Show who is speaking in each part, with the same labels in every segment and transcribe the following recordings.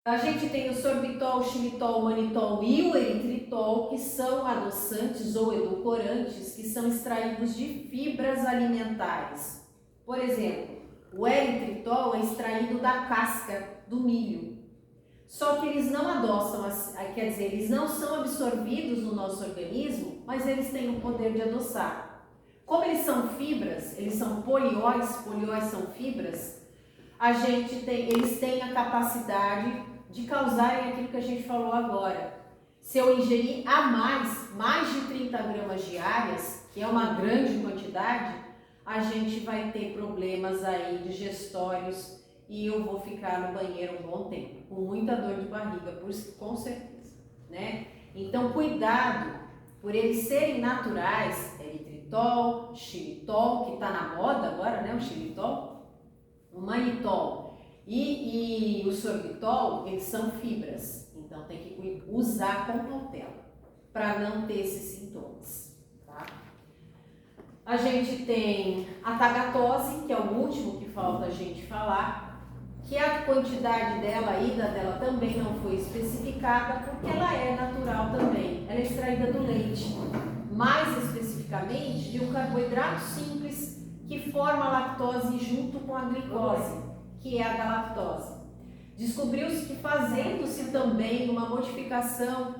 Speaker 1: A gente tem o sorbitol, o xilitol, o manitol e o eritritol, que são adoçantes ou edulcorantes que são extraídos de fibras alimentares. Por exemplo, o eritritol é extraído da casca do milho. Só que eles não adoçam, quer dizer, eles não são absorvidos no nosso organismo, mas eles têm o poder de adoçar. Como eles são fibras, eles são polióis são fibras, eles têm a capacidade de causarem aquilo que a gente falou agora. Se eu ingerir a mais de 30 gramas diárias, que é uma grande quantidade, a gente vai ter problemas aí digestórios e eu vou ficar no banheiro um bom tempo, com muita dor de barriga, com certeza, né? Então, cuidado por eles serem naturais, eritritol, xilitol, que está na moda agora, né? O xilitol, o manitol e o sorbitol, eles são fibras, então tem que usar com cautela para não ter esses sintomas, tá? A gente tem a tagatose, que é o último que falta a gente falar, que a quantidade dela, a ida dela também não foi especificada, porque ela é natural também, ela é extraída do leite, mais especificamente de um carboidrato simples que forma a lactose junto com a glicose, que é a galactose. Descobriu-se que fazendo-se também uma modificação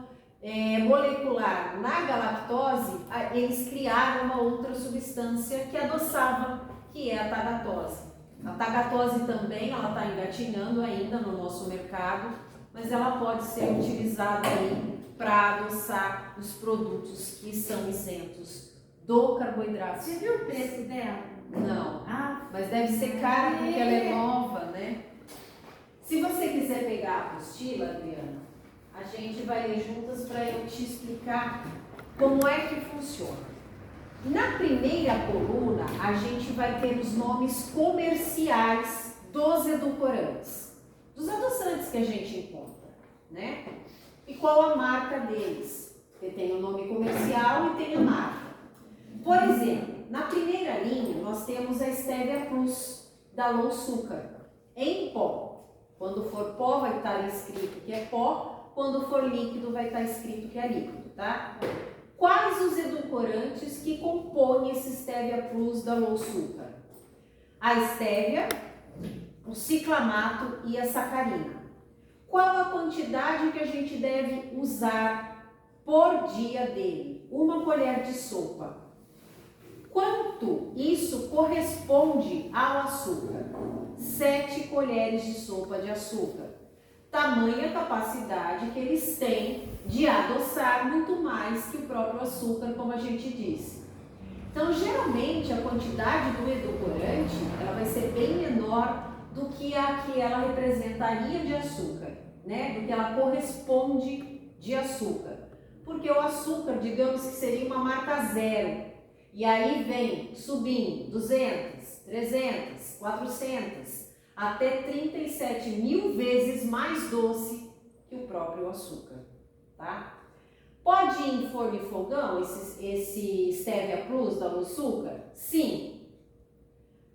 Speaker 1: molecular na galactose, eles criaram uma outra substância que adoçava, que é a tagatose. A tagatose também, ela está engatinhando ainda no nosso mercado, mas ela pode ser utilizada aí para adoçar os produtos que são isentos do carboidrato.
Speaker 2: Você viu o preço dela?
Speaker 1: Não, mas deve ser cara porque ela é nova, né? Se você quiser pegar a apostila, Adriana, a gente vai ler juntas para eu te explicar como é que funciona. Na primeira coluna, a gente vai ter os nomes comerciais dos edulcorantes, dos adoçantes que a gente encontra, né? E qual a marca deles? Porque tem o nome comercial e tem a marca. Por exemplo, na primeira linha, nós temos a Stevia Plus, da Low Sugar, em pó. Quando for pó, vai estar escrito que é pó, quando for líquido, vai estar escrito que é líquido, tá? Quais os edulcorantes que compõem esse Stevia Plus da Low Sugar? A stevia, o ciclamato e a sacarina. Qual a quantidade que a gente deve usar por dia dele? 1 colher de sopa. Quanto isso corresponde ao açúcar? 7 colheres de sopa de açúcar. Tamanha capacidade que eles têm de adoçar muito mais que o próprio açúcar, como a gente disse. Então, geralmente, a quantidade do edulcorante, ela vai ser bem menor do que a que ela representaria de açúcar, né? Do que ela corresponde de açúcar. Porque o açúcar, digamos que seria uma marca zero. E aí vem subindo 200, 300, 400, até 37 mil vezes mais doce que o próprio açúcar, tá? Pode ir em forno e fogão esse Stevia Plus da Low Sugar? Sim.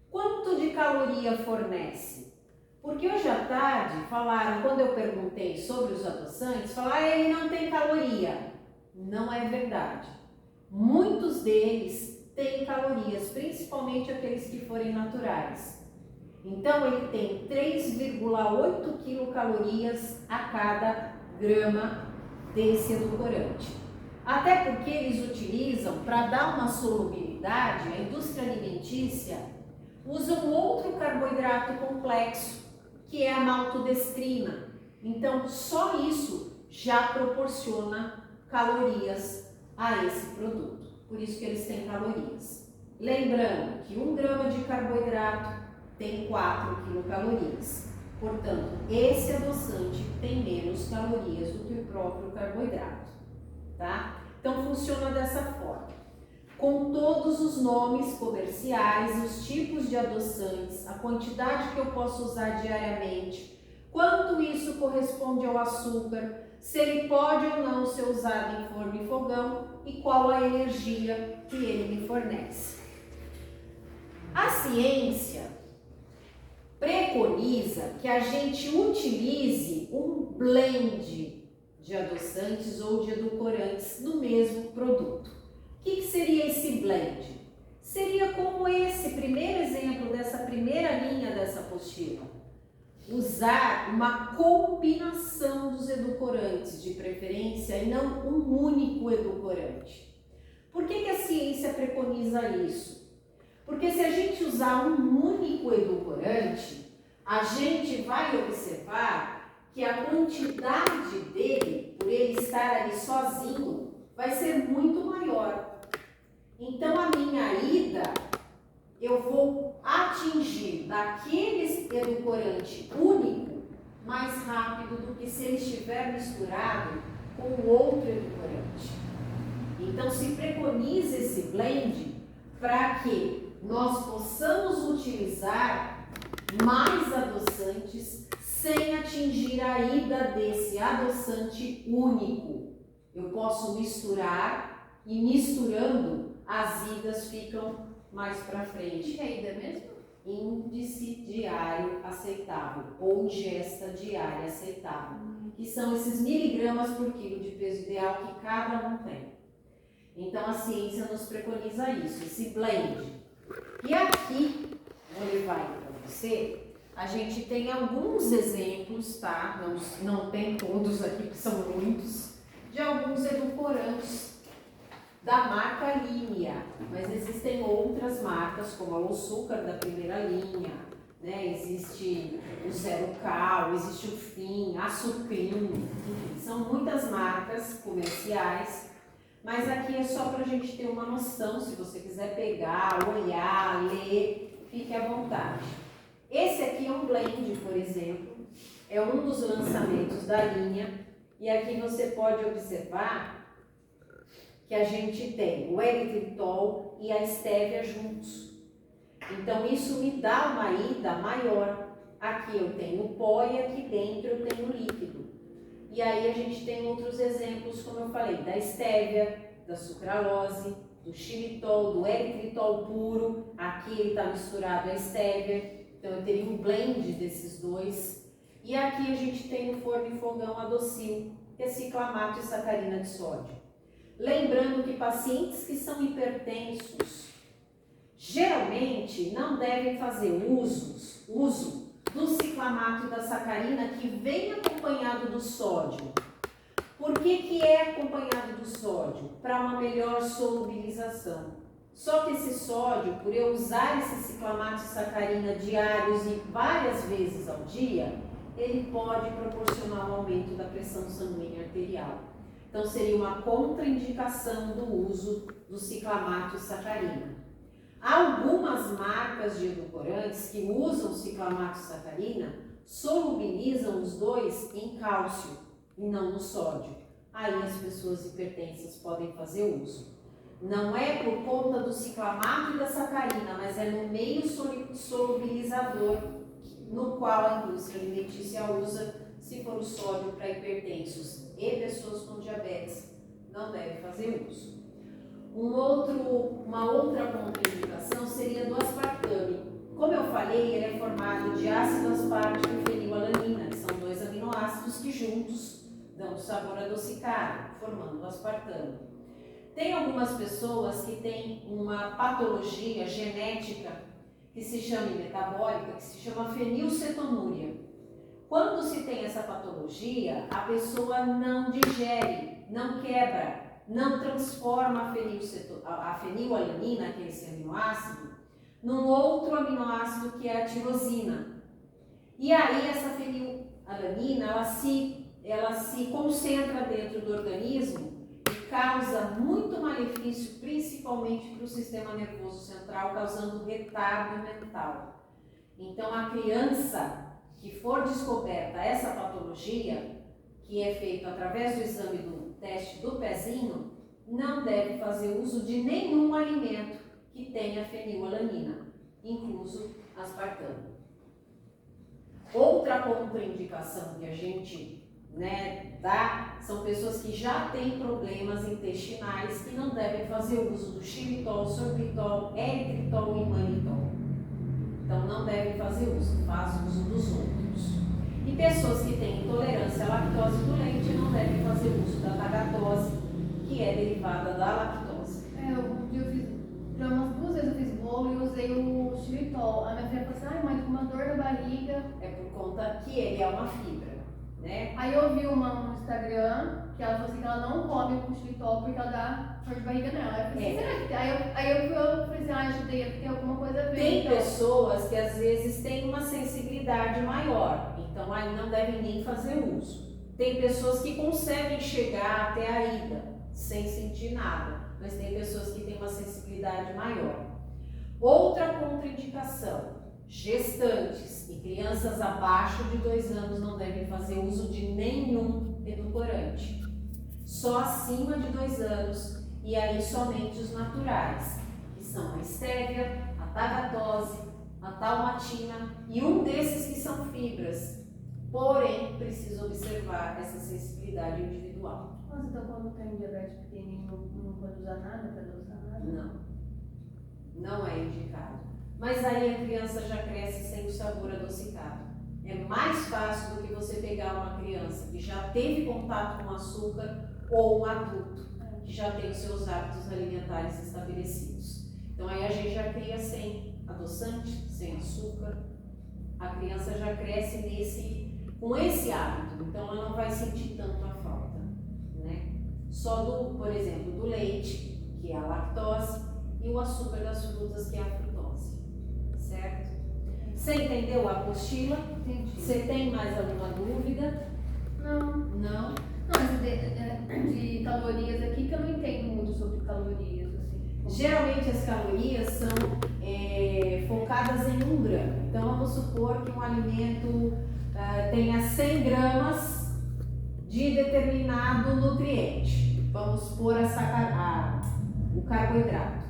Speaker 1: Quanto de caloria fornece? Porque hoje à tarde falaram, quando eu perguntei sobre os adoçantes, falaram, ele não tem caloria. Não é verdade. Muitos deles têm calorias, principalmente aqueles que forem naturais. Então, ele tem 3,8 quilocalorias a cada grama desse edulcorante. Até porque eles utilizam, para dar uma solubilidade, a indústria alimentícia usa um outro carboidrato complexo, que é a maltodestrina. Então, só isso já proporciona calorias a esse produto. Por isso que eles têm calorias. Lembrando que 1 grama de carboidrato tem 4 quilocalorias. Portanto, esse adoçante tem menos calorias do que o próprio carboidrato, tá? Então, funciona dessa forma. Com todos os nomes comerciais, os tipos de adoçantes, a quantidade que eu posso usar diariamente, quanto isso corresponde ao açúcar, se ele pode ou não ser usado em forno e fogão e qual a energia que ele me fornece. A ciência preconiza que a gente utilize um blend de adoçantes ou de edulcorantes no mesmo produto. O que seria esse blend? Seria como esse primeiro exemplo dessa primeira linha dessa apostila. Usar uma combinação dos edulcorantes de preferência e não um único edulcorante. Por que a ciência preconiza isso? Porque se a gente usar um único edulcorante, a gente vai observar que a quantidade dele, por ele estar ali sozinho, vai ser muito maior. Então a minha ida, eu vou atingir daquele edulcorante único mais rápido do que se ele estiver misturado com outro edulcorante. Então se preconiza esse blend para que nós possamos utilizar mais adoçantes sem atingir a ida desse adoçante único. Eu posso misturar e misturando as idas ficam mais para frente.
Speaker 2: Que é ida mesmo?
Speaker 1: Índice diário aceitável ou ingesta diária aceitável, que são esses miligramas por quilo de peso ideal que cada um tem. Então a ciência nos preconiza isso, esse blend. E aqui, vou levar para você, a gente tem alguns exemplos, tá? Não tem todos aqui, que são muitos, de alguns edulcorantes da marca Linea, mas existem outras marcas, como a Loçúcar da primeira linha, né? Existe o Zero Cal, existe o Fim, a Sucrim, enfim, são muitas marcas comerciais, mas aqui é só para a gente ter uma noção, se você quiser pegar, olhar, ler, fique à vontade. Esse aqui é um blend, por exemplo, é um dos lançamentos da linha, e aqui você pode observar que a gente tem o eritritol e a estévia juntos. Então isso me dá uma ida maior. Aqui eu tenho o pó e aqui dentro eu tenho o líquido. E aí a gente tem outros exemplos, como eu falei, da estévia, da sucralose, do xilitol, do eritritol puro. Aqui ele está misturado a estévia, então eu teria um blend desses dois. E aqui a gente tem no forno e fogão a Docil, que é ciclamato e sacarina de sódio. Lembrando que pacientes que são hipertensos geralmente não devem fazer uso do ciclamato e da sacarina que vem acompanhado do sódio. Por que é acompanhado do sódio? Para uma melhor solubilização. Só que esse sódio, por eu usar esse ciclamato e sacarina diários e várias vezes ao dia, ele pode proporcionar um aumento da pressão sanguínea arterial. Então, seria uma contraindicação do uso do ciclamato e sacarina. Há algumas marcas de edulcorantes que usam ciclamato e sacarina, solubilizam os dois em cálcio e não no sódio. Aí as pessoas hipertensas podem fazer uso. Não é por conta do ciclamato e da sacarina, mas é no meio solubilizador no qual a indústria alimentícia usa. Se for o sódio para hipertensos e pessoas com diabetes, não deve fazer uso. Uma outra contraindicação seria do aspartame. Como eu falei, ele é formado de ácido aspartico e fenilalanina, que são dois aminoácidos que juntos dão sabor adocicado, formando o aspartame. Tem algumas pessoas que têm uma patologia genética que se chama metabólica, que se chama fenilcetonúria. Quando se tem essa patologia, a pessoa não digere, não quebra, não transforma a fenilalanina, que é esse aminoácido, num outro aminoácido que é a tirosina. E aí essa fenilalanina, ela se concentra dentro do organismo e causa muito malefício, principalmente para o sistema nervoso central, causando retardo mental. Então a criança que for descoberta essa patologia, que é feito através do exame do teste do pezinho, não deve fazer uso de nenhum alimento que tenha fenilalanina, incluso aspartame. Outra contraindicação que a gente dá são pessoas que já têm problemas intestinais que não devem fazer uso do xilitol, sorbitol, eritritol e manitol. Então não devem fazer uso, faz uso dos outros. E pessoas que têm intolerância à lactose da tagatose, que é derivada da lactose.
Speaker 2: Eu fiz, já umas 2 vezes eu fiz bolo e usei o xilitol. A minha filha falou assim, ai mãe, tô com uma dor na barriga.
Speaker 1: É por conta que ele é uma fibra, né?
Speaker 2: Aí eu vi uma no Instagram que ela falou assim que ela não come com xilitol porque ela dá dor de barriga nela. Aí eu falei, será que tem? Aí eu falei assim, acho que tem alguma coisa a ver.
Speaker 1: Tem
Speaker 2: então.
Speaker 1: pessoas que às vezes têm uma sensibilidade maior, então aí não devem nem fazer uso. Tem pessoas que conseguem chegar até a ida sem sentir nada, mas tem pessoas que têm uma sensibilidade maior. Outra contraindicação: gestantes e crianças abaixo de 2 anos não devem fazer uso de nenhum edulcorante. Só acima de 2 anos e aí somente os naturais, que são a estévia, a tagatose, a talmatina e um desses que são fibras. Porém, precisa observar essa sensibilidade individual.
Speaker 2: Nossa, então quando tem diabetes pequenininho não pode usar nada para adoçar nada?
Speaker 1: Não é indicado. Mas aí a criança já cresce sem o sabor adocicado. É mais fácil do que você pegar uma criança que já teve contato com açúcar ou um adulto que já tem os seus hábitos alimentares estabelecidos. Então aí a gente já cria sem adoçante, sem açúcar. A criança já cresce com esse hábito, então ela não vai sentir tanto a falta, né? Só por exemplo, do leite, que é a lactose, e o açúcar das frutas, que é a frutose, certo? Você entendeu a apostila?
Speaker 2: Entendi.
Speaker 1: Você tem mais alguma dúvida?
Speaker 2: Não.
Speaker 1: Não?
Speaker 2: Não, de calorias aqui que eu não entendo muito sobre calorias, assim.
Speaker 1: Geralmente as calorias são focadas em 1 grama. Então vamos supor que um alimento tenha 100 gramas de determinado nutriente. Vamos supor o carboidrato.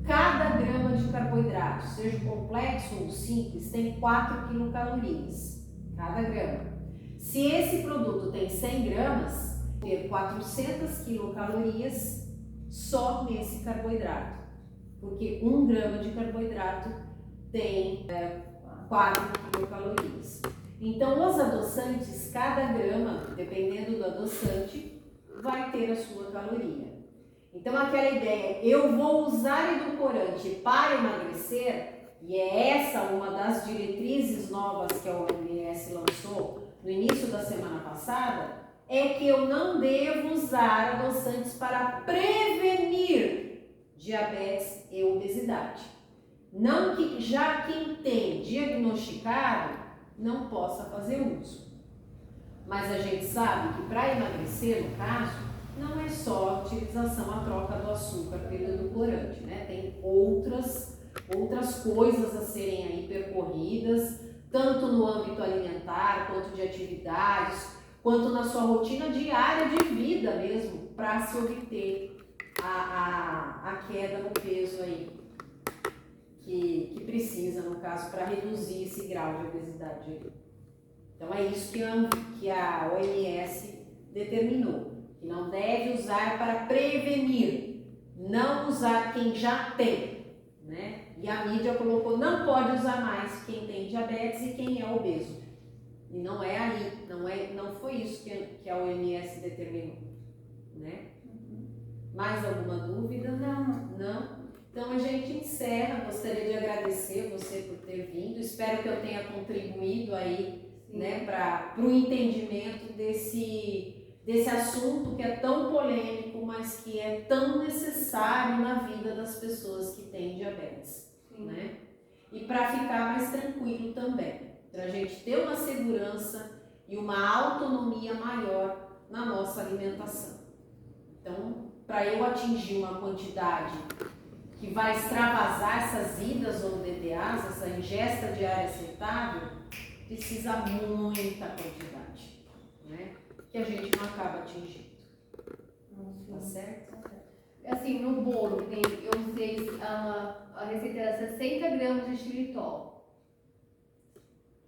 Speaker 1: Cada grama de carboidrato, seja complexo ou simples, tem 4 quilocalorias. Cada grama. Se esse produto tem 100 gramas, ter 400 quilocalorias só nesse carboidrato, porque 1 grama de carboidrato tem 4 quilocalorias. Então, os adoçantes, cada grama, dependendo do adoçante, vai ter a sua caloria. Então, aquela ideia, eu vou usar edulcorante para emagrecer, e é essa uma das diretrizes novas que a OMS lançou no início da semana passada, é que eu não devo usar adoçantes para prevenir diabetes e obesidade. Não que já quem tem diagnosticado não possa fazer uso. Mas a gente sabe que para emagrecer, no caso, não é só a utilização, a troca do açúcar pelo edulcorante, né? Tem outras coisas a serem aí percorridas, tanto no âmbito alimentar, quanto de atividades, quanto na sua rotina diária de vida mesmo, para se obter a queda no peso aí, que precisa, no caso, para reduzir esse grau de obesidade aí. Então é isso que a OMS determinou, que não deve usar para prevenir, não usar quem já tem, né? E a mídia colocou, não pode usar mais quem tem diabetes e quem é obeso. E não é aí, não foi isso que a OMS determinou, né? Mais alguma dúvida? Não? Então a gente encerra, gostaria de agradecer você por ter vindo, espero que eu tenha contribuído aí, né, para o entendimento desse assunto que é tão polêmico, mas que é tão necessário na vida das pessoas que têm diabetes, né? E para ficar mais tranquilo também, para a gente ter uma segurança e uma autonomia maior na nossa alimentação. Então, para eu atingir uma quantidade que vai extravasar essas idas ou DDAs, essa ingesta diária aceitável, precisa muita quantidade, né? Que a gente não acaba atingindo. Tá certo?
Speaker 2: Assim, no bolo, eu usei a receita era 60 gramas de xilitol.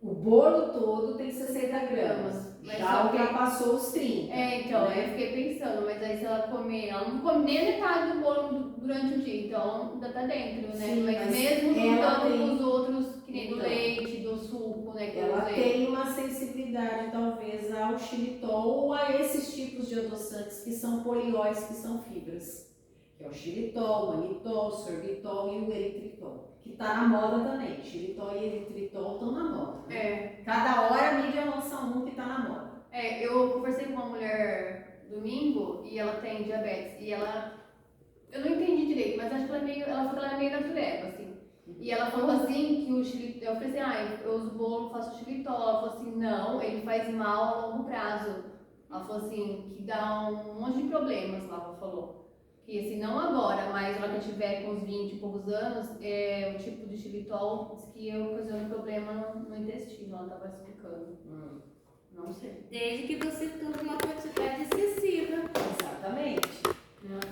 Speaker 1: O bolo todo tem 60 gramas.
Speaker 2: Mas
Speaker 1: Já ultrapassou os 30.
Speaker 2: Então,
Speaker 1: né?
Speaker 2: eu fiquei pensando, mas aí se ela não come nem a metade do bolo durante o dia, então ainda tá dentro, né?
Speaker 1: Sim,
Speaker 2: mas
Speaker 1: mas
Speaker 2: mesmo
Speaker 1: ela
Speaker 2: juntando
Speaker 1: tem...
Speaker 2: com os outros, que nem do
Speaker 1: Então,
Speaker 2: leite, do do suco, né? Que eu
Speaker 1: Ela
Speaker 2: usei.
Speaker 1: tem uma sensibilidade talvez ao xilitol ou a esses tipos de adoçantes que são polióis, que são fibras. Que é o xilitol, o manitol, o sorbitol e o eritritol. Que está na moda também. Xilitol e eritritol estão na moda. Né? Cada hora a mídia lança um que está na moda.
Speaker 2: Eu conversei com uma mulher domingo e ela tem diabetes. E ela... Eu não entendi direito, mas acho que ela falou que ela é meio natureba, assim. E ela falou assim que o xilitol... Eu falei assim, eu uso bolo, faço xilitol. Ela falou assim, não, ele faz mal a longo prazo. Ela falou assim, que dá um monte de problemas lá, ela falou. Que assim, não agora, mas na hora que eu tiver com uns 20 e poucos anos, o tipo de xilitol diz que ocasiona problema no intestino, ela estava explicando. Não sei.
Speaker 3: Desde que você tome uma quantidade excessiva.
Speaker 1: Exatamente.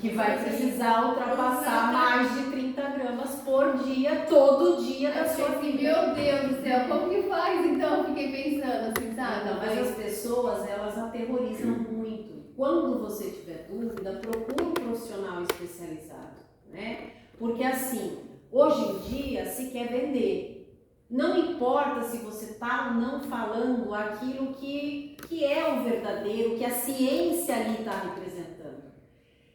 Speaker 1: Que vai precisar ultrapassar mais de 30 gramas por dia, todo dia da sua vida.
Speaker 2: Meu Deus do céu, como que faz então? Eu fiquei pensando assim, sabe?
Speaker 1: Não, mas as pessoas, elas aterrorizam muito. Quando você tiver dúvida, procure um profissional especializado, né? Porque assim, hoje em dia se quer vender. Não importa se você está ou não falando aquilo que é o verdadeiro, que a ciência ali está representando.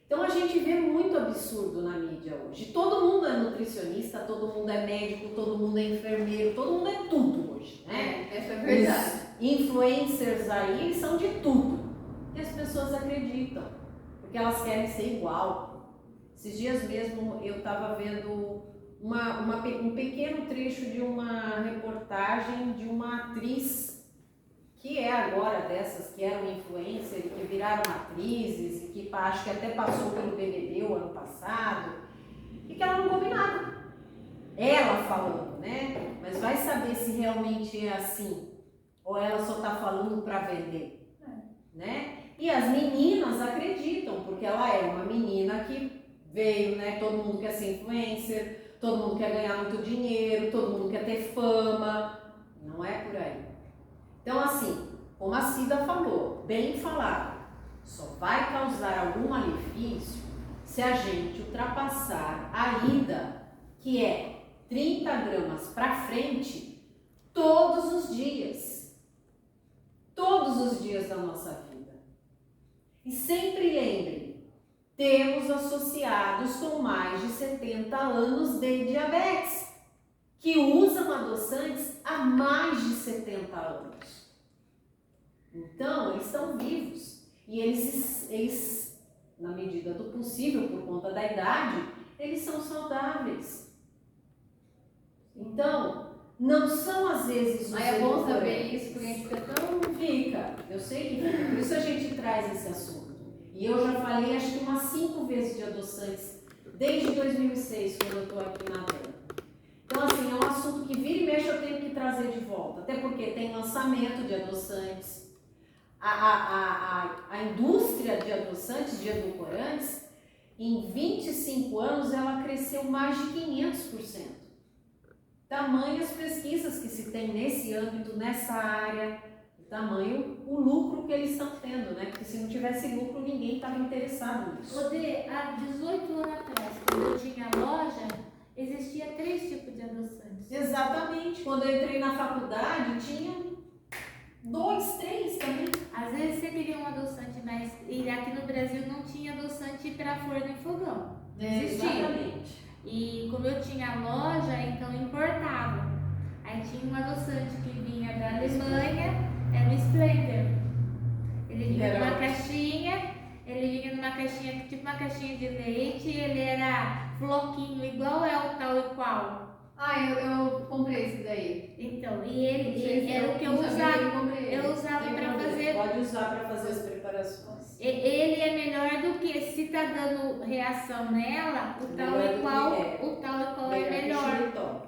Speaker 1: Então a gente vê muito absurdo na mídia hoje. Todo mundo é nutricionista, todo mundo é médico, todo mundo é enfermeiro, todo mundo é tudo hoje, né?
Speaker 2: Essa é verdade.
Speaker 1: Os influencers aí, eles são de tudo. E as pessoas acreditam, porque elas querem ser igual. Esses dias mesmo eu estava vendo um pequeno trecho de uma reportagem de uma atriz que é agora dessas que eram influencer e que viraram atrizes e que acho que até passou pelo BBB o ano passado e que ela não come nada. Ela falando, né? Mas vai saber se realmente é assim ou ela só está falando para vender, né? E as meninas acreditam, porque ela é uma menina que veio, né? Todo mundo quer ser influencer, todo mundo quer ganhar muito dinheiro, todo mundo quer ter fama. Não é por aí. Então assim, como a Cida falou, bem falado, só vai causar algum malefício se a gente ultrapassar a ida, que é 30 gramas para frente, todos os dias. Todos os dias da nossa vida. E sempre lembre, temos associados com mais de 70 anos de diabetes, que usam adoçantes há mais de 70 anos. Então, eles estão vivos. E eles, na medida do possível, por conta da idade, eles são saudáveis. Então, não são às vezes os
Speaker 2: É bom
Speaker 1: edulcorantes.
Speaker 2: saber isso, porque a gente fica tão...
Speaker 1: Fica, eu sei que fica, por isso a gente traz esse assunto. E eu já falei acho que umas 5 vezes de adoçantes, desde 2006, quando eu estou aqui na tela. Então assim, é um assunto que vira e mexe eu tenho que trazer de volta, até porque tem lançamento de adoçantes. A indústria de adoçantes, de edulcorantes, em 25 anos ela cresceu mais de 500%. Tamanhas pesquisas que se tem nesse âmbito, nessa área, tamanho o lucro que eles estão tendo, né? Porque se não tivesse lucro, ninguém estava interessado nisso.
Speaker 3: Poder, há 18 anos atrás, quando eu tinha loja, existia 3 tipos de adoçantes.
Speaker 1: Exatamente. Quando eu entrei na faculdade, tinha 2, 3 também.
Speaker 3: Às vezes você queria um adoçante, mas aqui no Brasil não tinha adoçante para forno e fogão. Não existia.
Speaker 1: Exatamente.
Speaker 3: E como eu tinha loja, então eu importava. Aí tinha um adoçante que vinha da Alemanha, era o Splendor. Ele vinha numa caixinha, tipo uma caixinha de leite, ele era floquinho, igual é o tal e qual.
Speaker 2: Eu comprei esse daí.
Speaker 3: Então, e ele era o que eu usava. Eu usava para fazer.
Speaker 1: Pode usar para fazer as preparações.
Speaker 3: Ele é melhor do que se tá dando reação nela, o tal e qual é melhor.
Speaker 2: Então,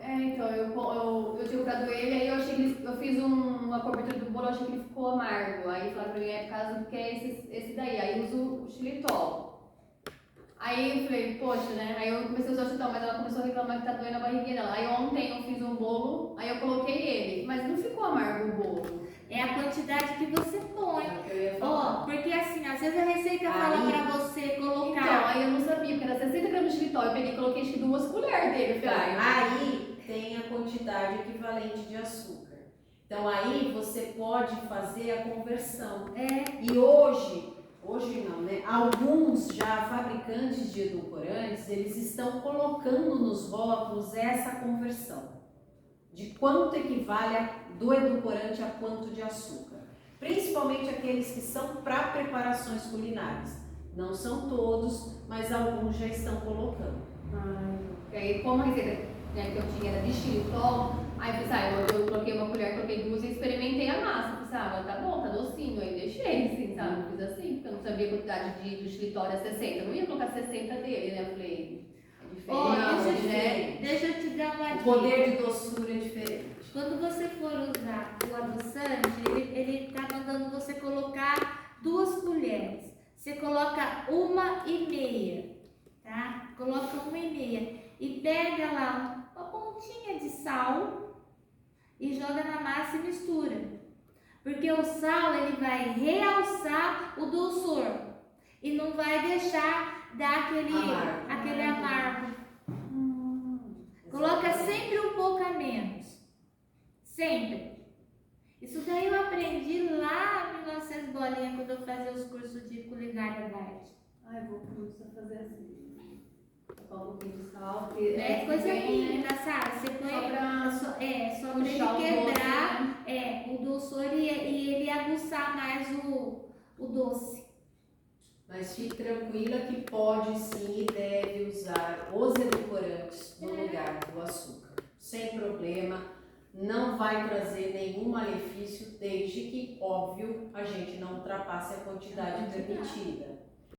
Speaker 2: eu tinha comprado ele, aí eu fiz uma cobertura do bolo, eu achei que ele ficou amargo. Aí falaram pra mim, é por causa do que é esse daí. Aí eu uso o xilitol. Aí eu falei, poxa, né? Aí eu comecei a usar o xilitol, mas ela começou a reclamar que tá doendo a barriguinha dela. Aí ontem eu fiz um bolo, aí eu coloquei ele, mas não ficou amargo o bolo.
Speaker 3: É a quantidade que você põe.
Speaker 1: Ó,
Speaker 3: Porque assim, às vezes a receita fala pra você colocar.
Speaker 2: Então, aí eu não sabia, porque era 60 gramas de xilitol. Eu peguei e coloquei acho que 2 colheres dele. Eu falei,
Speaker 1: aí tem a quantidade equivalente de açúcar. Então aí você pode fazer a conversão.
Speaker 3: É.
Speaker 1: E hoje não, né? Alguns já fabricantes de edulcorantes, eles estão colocando nos rótulos essa conversão. De quanto equivale do edulcorante a quanto de açúcar. Principalmente aqueles que são para preparações culinárias. Não são todos, mas alguns já estão colocando.
Speaker 2: E aí, como a receita, né, que eu tinha era de xilitol, aí eu pensei, eu coloquei uma colher, coloquei duas e experimentei a massa. Pensei, tá bom, tá docinho, aí deixei, assim, sabe? Fiz assim, porque eu não sabia a quantidade do xilitol era 60. Eu não ia colocar 60 dele, né? Eu falei, é diferente,
Speaker 3: Ó,
Speaker 2: né?
Speaker 3: deixa eu te dar uma
Speaker 1: O
Speaker 3: dica.
Speaker 1: poder de doçura é diferente.
Speaker 3: Quando você for usar o adoçante, ele tá mandando você colocar 2 colheres. Você coloca 1,5, tá? Coloca 1,5 e pega lá uma pontinha de sal e joga na massa e mistura. Porque o sal, ele vai realçar o doçor e não vai deixar dar aquele amargo. Coloca sempre um pouco a menos. Sempre. Isso daí eu aprendi lá em 1900 bolinha, quando eu fazia os cursos de culinária da arte.
Speaker 2: Ai, vou começar a fazer assim. Colocar um pouquinho de sal.
Speaker 3: É coisa
Speaker 2: bem,
Speaker 3: mínima, sabe? Você põe
Speaker 2: só pra
Speaker 3: só pra ele
Speaker 2: puxar o
Speaker 3: quebrar
Speaker 2: doce, né?
Speaker 3: o doçor e ele aguçar mais o doce.
Speaker 1: Mas fique tranquila que pode sim e deve usar os edulcorantes no lugar do açúcar. Sem problema. Não vai trazer nenhum malefício, desde que, óbvio, a gente não ultrapasse a quantidade permitida.